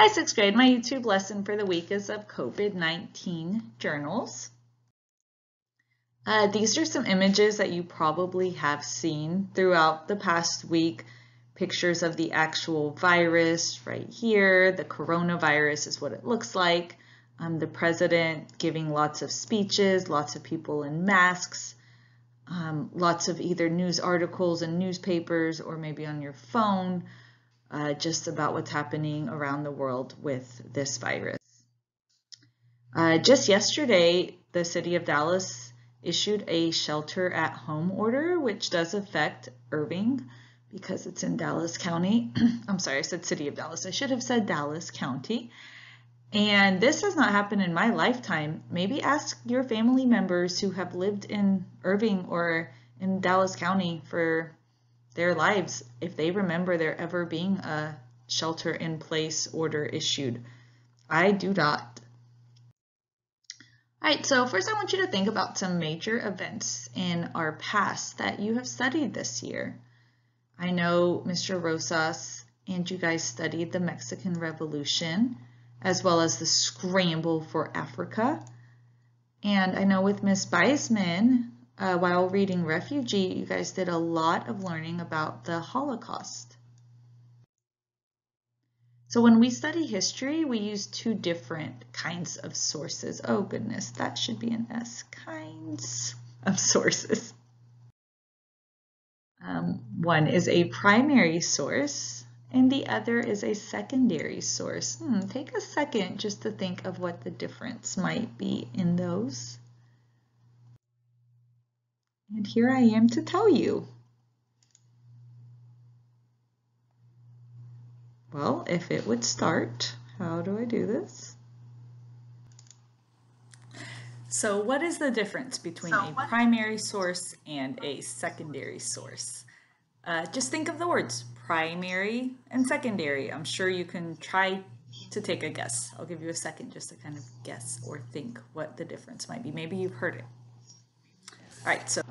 Hi, 6th grade. My YouTube lesson for the week is of COVID-19 journals. These are some images that you probably have seen throughout the past week. Pictures of the actual virus right here. The coronavirus is what it looks like. The president giving lots of speeches, lots of people in masks, lots of either news articles and newspapers or maybe on your phone. Just about what's happening around the world with this virus. Just yesterday, the city of Dallas issued a shelter-at-home order, which does affect Irving because it's in Dallas County. I'm sorry, I said city of Dallas. I should have said Dallas County. And this has not happened in my lifetime. Maybe ask your family members who have lived in Irving or in Dallas County for their lives if they remember there ever being a shelter-in-place order issued. I do not. All right, so first I want you to think about some major events in our past that you have studied this year. I know Mr. Rosas and you guys studied the Mexican Revolution as well as the scramble for Africa. And I know with Miss Beisman, while reading Refugee, you guys did a lot of learning about the Holocaust. So when we study history, we use two different kinds of sources. Oh goodness, that should be an S, kinds of sources. One is a primary source and the other is a secondary source. Take a second just to think of what the difference might be in those. And here I am to tell you. Well, if it would start, how do I do this? So what is the difference between a primary source and a secondary source? Just think of the words primary and secondary. I'm sure you can try to take a guess. I'll give you a second just to kind of guess or think what the difference might be. Maybe you've heard it. All right, so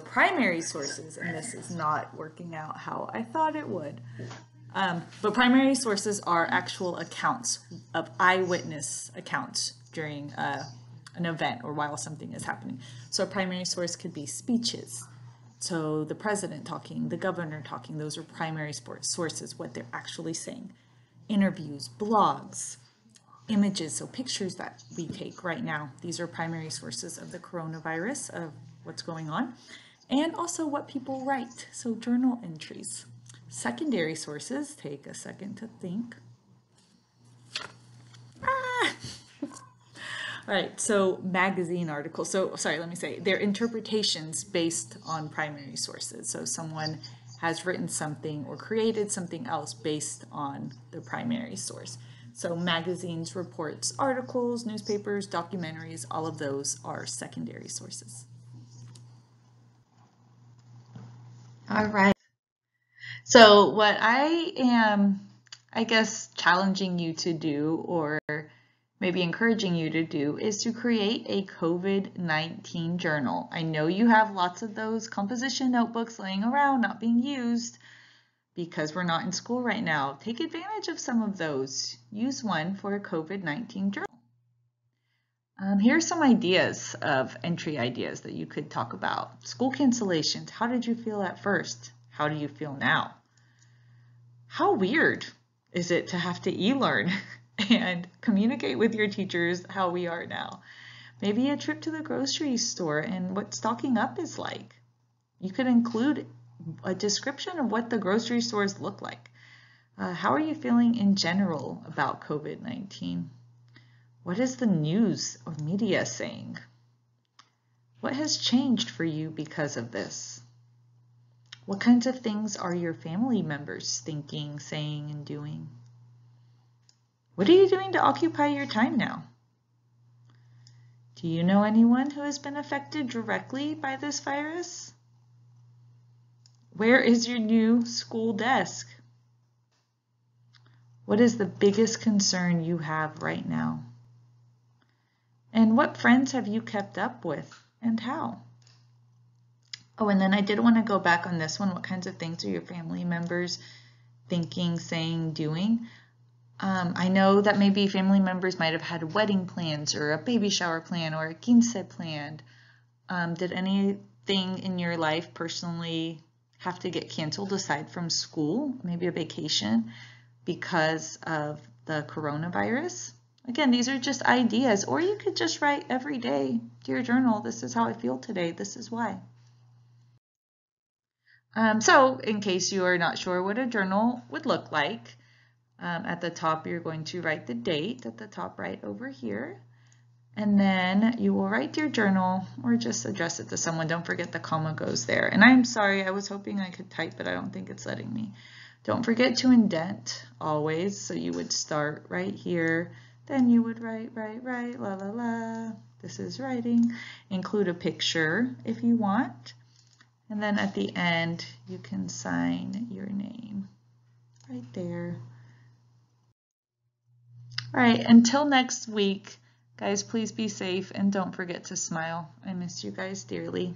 primary sources, and this is not working out how I thought it would, but primary sources are actual accounts of eyewitness accounts during an event or while something is happening. So a primary source could be speeches. So the president talking, the governor talking, those are primary sources, what they're actually saying. Interviews, blogs, images, so pictures that we take right now. These are primary sources of the coronavirus, of what's going on, and also what people write, so journal entries. Secondary sources, take a second to think. All right, so magazine articles, so sorry, let me say, they're interpretations based on primary sources. So someone has written something or created something else based on the primary source. So magazines, reports, articles, newspapers, documentaries, all of those are secondary sources. All right. So what I am, I guess, challenging you to do or maybe encouraging you to do is to create a COVID-19 journal. I know you have lots of those composition notebooks laying around not being used because we're not in school right now. Take advantage of some of those. Use one for a COVID-19 journal. Here are some ideas of entry ideas that you could talk about. School cancellations. How did you feel at first? How do you feel now? How weird is it to have to e-learn and communicate with your teachers how we are now? Maybe a trip to the grocery store and what stocking up is like. You could include a description of what the grocery stores look like. How are you feeling in general about COVID-19? What is the news or media saying? What has changed for you because of this? What kinds of things are your family members thinking, saying, and doing? What are you doing to occupy your time now? Do you know anyone who has been affected directly by this virus? Where is your new school desk? What is the biggest concern you have right now? And what friends have you kept up with and how? Oh, and then I did want to go back on this one. What kinds of things are your family members thinking, saying, doing? I know that maybe family members might have had wedding plans or a baby shower plan or a quince planned. Did anything in your life personally have to get canceled aside from school, maybe a vacation, because of the coronavirus? Again, these are just ideas, or you could just write every day to your journal, this is how I feel today, this is why. So in case you are not sure what a journal would look like, at the top you're going to write the date at the top right over here. And then you will write your journal or just address it to someone. Don't forget the comma goes there. And I'm sorry, I was hoping I could type, but I don't think it's letting me. Don't forget to indent always. So you would start right here. Then you would write, la, la, la. This is writing. Include a picture if you want. And then at the end, you can sign your name right there. All right, until next week. Guys, please be safe and don't forget to smile. I miss you guys dearly.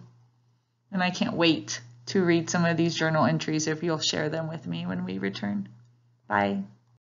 And I can't wait to read some of these journal entries if you'll share them with me when we return. Bye.